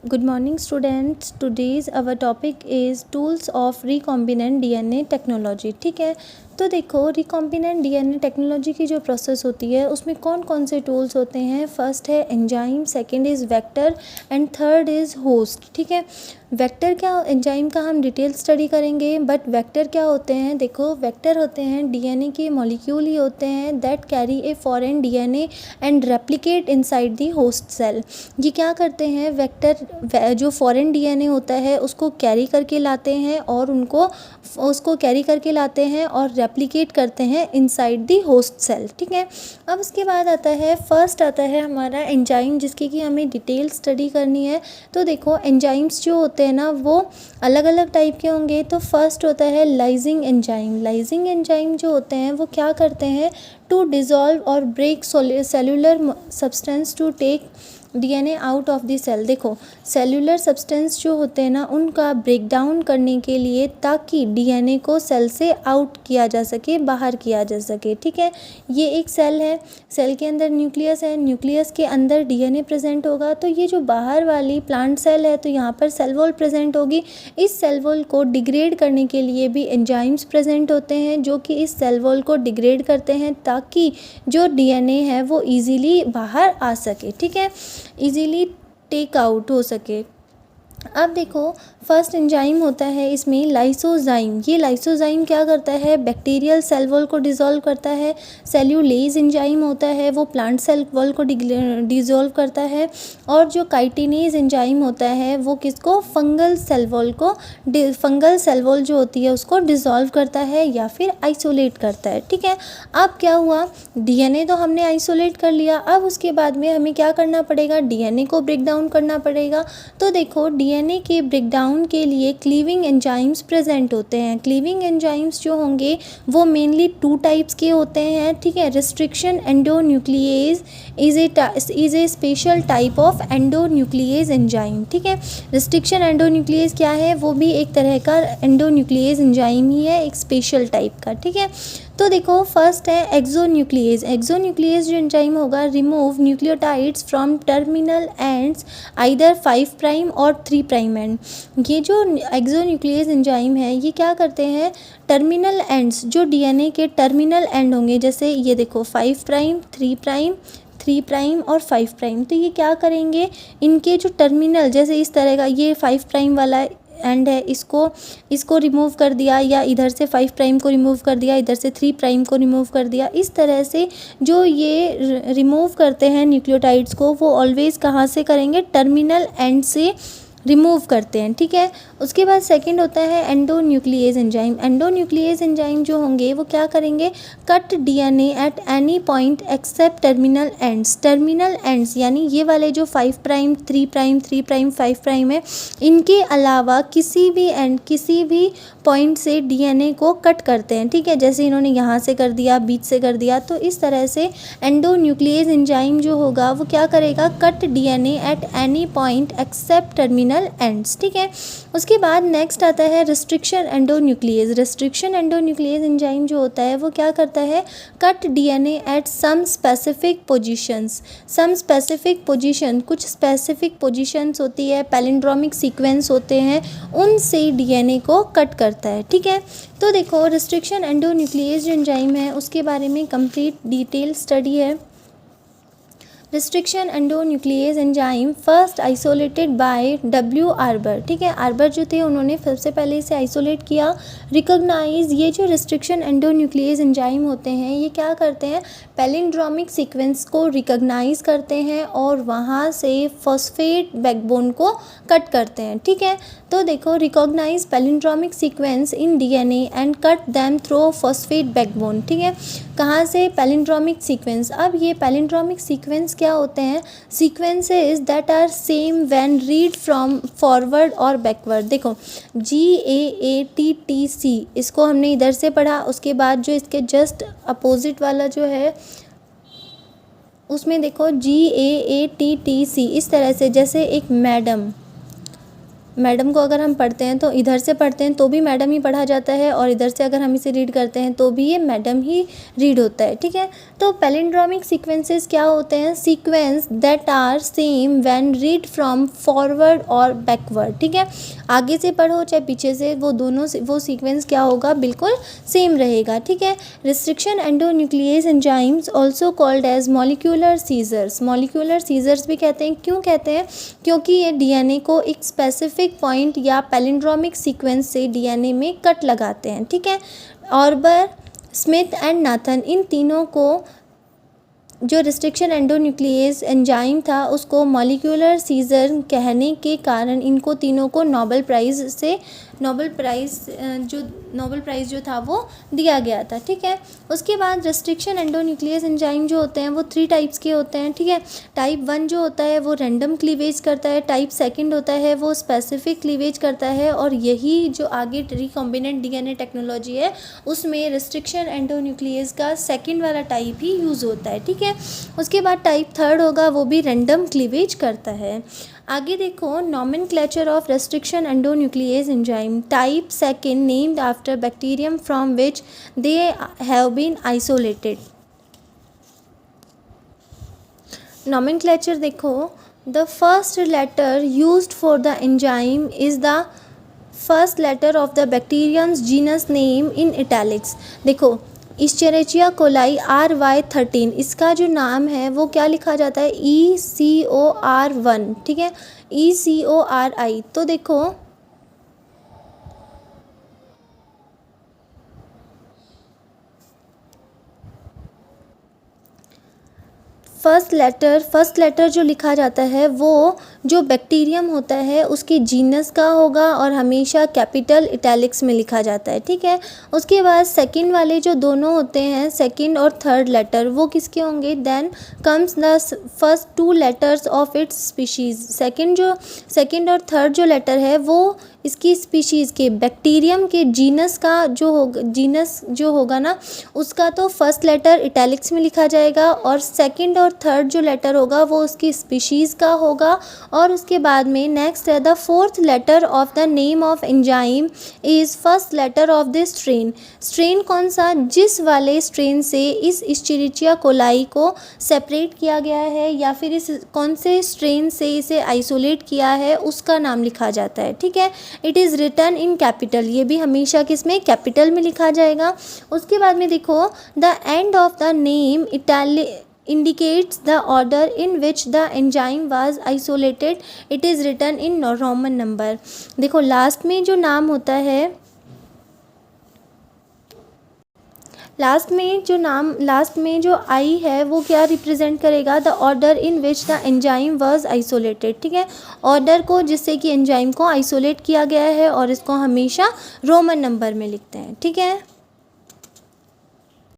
Good morning students. Today's our topic is tools of recombinant DNA technology. ठीक है, तो देखो रिकॉम्बिनेंट डीएनए टेक्नोलॉजी की जो प्रोसेस होती है उसमें कौन कौन से टूल्स होते हैं। फर्स्ट है enzyme, second is vector and third is host. ठीक है, वेक्टर क्या, एंजाइम का हम डिटेल स्टडी करेंगे, बट वेक्टर क्या होते हैं। देखो वेक्टर होते हैं डीएनए के मॉलिक्यूल ही होते हैं that carry a foreign DNA and replicate inside the host cell. ये क्या करते हैं, वेक्टर जो फॉरेन डीएनए होता है उसको कैरी करके लाते हैं और उसको कैरी करके लाते हैं और रेप्लिकेट करते हैं इनसाइड दी होस्ट सेल। ठीक है, अब उसके बाद आता है फर्स्ट आता है हमारा एंजाइम, जिसकी कि हमें डिटेल स्टडी करनी है। तो देखो एंजाइम्स जो होते हैं ना वो अलग अलग टाइप के होंगे। तो फर्स्ट होता है लाइजिंग एंजाइम। लाइजिंग एंजाइम जो होते हैं वो क्या करते हैं, टू डिज़ोल्व और break cellular substance to take DNA out of the cell. देखो सेलुलर सब्सटेंस जो होते हैं ना उनका ब्रेक डाउन करने के लिए, ताकि डीएनए को सेल से आउट किया जा सके, बाहर किया जा सके। ठीक है, ये एक सेल है, सेल के अंदर न्यूक्लियस है, न्यूक्लियस के अंदर डीएनए प्रेजेंट होगा। तो ये जो बाहर वाली प्लांट सेल है तो यहाँ पर सेल वॉल प्रेजेंट होगी। इस सेल वॉल को डिग्रेड करने के लिए भी एंजाइम्स प्रेजेंट होते हैं जो कि इस सेल वॉल को डिग्रेड करते हैं, ताकि जो डीएनए है वो ईजीली बाहर आ सके। ठीक है, ईजीली टेक आउट हो सके। अब देखो फर्स्ट एंजाइम होता है इसमें लाइसोजाइम। ये लाइसोजाइम क्या करता है, बैक्टीरियल सेल वॉल को डिसॉल्व करता है। सेल्यूलेज एंजाइम होता है वो प्लांट सेल वॉल को डिसॉल्व करता है। और जो काइटिनेज एंजाइम होता है वो किसको, फंगल सेल वॉल जो होती है उसको डिसॉल्व करता है या फिर आइसोलेट करता है। ठीक है, अब क्या हुआ, डीएनए तो हमने आइसोलेट कर लिया, अब उसके बाद में हमें क्या करना पड़ेगा, डीएनए को ब्रेक डाउन करना पड़ेगा। तो देखो डीएनए के ब्रेकडाउन के लिए क्लीविंग एंजाइम्स प्रेजेंट होते हैं। क्लीविंग एंजाइम्स जो होंगे वो मेनली टू टाइप्स के होते हैं। ठीक है, restriction endonuclease is a special type of endonuclease enzyme. ठीक है, रिस्ट्रिक्शन एंडोन्यूक्लिएज क्या है, वो भी एक तरह का एंडोन्यूक्लिएज एंजाइम ही है, एक स्पेशल टाइप का। ठीक है, तो देखो फर्स्ट है एक्सोन्यूक्लिएज। एक्सोन्यूक्लिएज जो एंजाइम होगा remove nucleotides from terminal ends either 5 prime और 3 प्राइम एंड। ये जो एक्सोन्यूक्लिएज एंजाइम है ये क्या करते हैं, टर्मिनल एंड्स, जो डीएनए के टर्मिनल एंड होंगे, जैसे ये देखो 5 प्राइम 3 प्राइम 3 प्राइम और 5 प्राइम, तो ये क्या करेंगे, इनके जो टर्मिनल, जैसे इस तरह का ये 5 प्राइम वाला एंड है, इसको रिमूव कर दिया, या इधर से 5 प्राइम को रिमूव कर दिया, इधर से 3 प्राइम को रिमूव कर दिया। इस तरह से जो ये रिमूव करते हैं न्यूक्लियोटाइड्स को, वो ऑलवेज कहाँ से करेंगे, टर्मिनल एंड से रिमूव करते हैं। ठीक है, उसके बाद सेकंड होता है एंडोन्यूक्लिएज एंजाइम। एंडोन्यूक्लिएज एंजाइम जो होंगे वो क्या करेंगे, cut DNA at any point except terminal ends. Terminal ends यानी ये वाले जो 5 प्राइम 3 प्राइम 3 प्राइम 5 प्राइम है, इनके अलावा किसी भी पॉइंट से डीएनए को कट करते हैं। ठीक है, जैसे इन्होंने यहाँ से कर दिया, बीच से कर दिया, तो इस तरह से एंडोन्यूक्लिएज एंजाइम जो होगा वो क्या करेगा, cut DNA at any point except terminal ends. ठीक है, उसके बाद नेक्स्ट आता है restriction endonuclease. Restriction endonuclease enzyme जो होता है वो क्या करता है, cut DNA at some specific positions. Some specific position, कुछ स्पेसिफिक पोजीशंस होती है, पैलिंड्रोमिक सीक्वेंस होते हैं, उनसे डीएनए को कट करता है। ठीक है, तो देखो रिस्ट्रिक्शन एंडोन्यूक्लिएज एंजाइम है उसके बारे में कंप्लीट डिटेल स्टडी है। Restriction endonuclease enzyme first isolated by W arbor. ठीक है, आर्बर जो थे उन्होंने सबसे पहले इसे आइसोलेट किया। रिकॉग्नाइज, ये जो रिस्ट्रिक्शन एंडोन्यूक्लिएज एंजाइम होते हैं ये क्या करते हैं, पैलिंड्रोमिक सीक्वेंस को रिकॉग्नाइज करते हैं और वहाँ से फॉस्फेट बैकबोन को कट करते हैं। ठीक है, तो देखो recognize palindromic sequence in DNA and cut them through phosphate backbone. ठीक है, कहाँ से, पैलिंड्रोमिक सीक्वेंस। अब ये पैलिंड्रोमिक सीक्वेंस क्या होते हैं, sequences that are same when read from forward और बैकवर्ड। देखो GAATTC, इसको हमने इधर से पढ़ा, उसके बाद जो इसके जस्ट अपोजिट वाला जो है उसमें देखो GAATTC, इस तरह से, जैसे एक मैडम, मैडम को अगर हम पढ़ते हैं तो इधर से पढ़ते हैं तो भी मैडम ही पढ़ा जाता है, और इधर से अगर हम इसे रीड करते हैं तो भी ये मैडम ही रीड होता है, ठीक है। तो पैलिंड्रोमिक सीक्वेंसेस क्या होते हैं? Sequence that are same when read from forward और बैकवर्ड, ठीक है। आगे से पढ़ो चाहे पीछे से, वो दोनों वो सीक्वेंस क्या होगा? बिल्कुल सेम रहेगा, ठीक है। Restriction endonuclease enzymes also called as molecular scissors. Molecular scissors भी कहते हैं, क्यों कहते हैं? क्योंकि ये डीएनए को एक स्पेसिफिक पॉइंट या पैलिंड्रोमिक सीक्वेंस से डीएनए में कट लगाते हैं, ठीक है। ऑर्बर, स्मिथ एंड नाथन, इन तीनों को जो रिस्ट्रिक्शन एंडोन्यूक्लियस एंजाइम था उसको मॉलिक्यूलर सीजर कहने के कारण इनको तीनों को नोबेल प्राइज़ जो था वो दिया गया था, ठीक है। उसके बाद रिस्ट्रिक्शन एंडोन्यूक्लियस एंजाइम जो होते हैं वो 3 टाइप्स के होते हैं, ठीक है। टाइप 1 जो होता है वो रैंडम क्लीवेज करता है, टाइप 2 होता है वो स्पेसिफिक क्लीवेज करता है, और यही जो आगे रिकॉम्बिनेंट डीएनए टेक्नोलॉजी है उसमें रिस्ट्रिक्शन एंडोन्यूक्लियस का सेकेंड वाला टाइप ही यूज़ होता है, ठीक है। उसके बाद टाइप 3 होगा, वो भी रैंडम क्लीवेज करता है। आगे देखो, nomenclature of restriction endonuclease enzyme. Type 2 named after bacterium from which they have been isolated. Nomenclature देखो, the first letter used for the enzyme is the first letter of the bacterium's genus name in italics. देखो, Escherichia coli RY13, इसका जो नाम है वो क्या लिखा जाता है? ECOR1, ठीक है, ECORI। तो देखो, फर्स्ट लेटर जो लिखा जाता है वो जो बैक्टीरियम होता है उसके जीनस का होगा और हमेशा कैपिटल इटैलिक्स में लिखा जाता है, ठीक है। उसके बाद सेकंड वाले जो दोनों होते हैं, सेकंड और थर्ड लेटर, वो किसके होंगे? Then comes the first 2 letters of its species. Second और थर्ड जो लेटर है वो इसकी स्पीशीज़ के, बैक्टीरियम के जीनस जो होगा ना उसका तो फर्स्ट लेटर इटैलिक्स में लिखा जाएगा, और सेकंड और थर्ड जो लेटर होगा वो उसकी स्पीशीज़ का होगा। और उसके बाद में नेक्स्ट है the fourth letter of the name of enzyme is first letter of the strain. Strain कौन सा? जिस वाले स्ट्रेन से इस इस्चेरिचिया कोलाई को सेपरेट किया गया है या फिर इस कौन से स्ट्रेन से इसे आइसोलेट किया है उसका नाम लिखा जाता है, ठीक है। It is written in capital, ये भी हमेशा किस में? कैपिटल में लिखा जाएगा। उसके बाद में देखो, the end of the name indicates the order in which the enzyme was isolated. It is written in Roman number. देखो, लास्ट में जो नाम होता है, लास्ट में जो आई है वो क्या रिप्रेजेंट करेगा? The order in which the enzyme was isolated, ठीक है। ऑर्डर को जिससे कि एंजाइम को आइसोलेट किया गया है, और इसको हमेशा रोमन नंबर में लिखते हैं, ठीक है।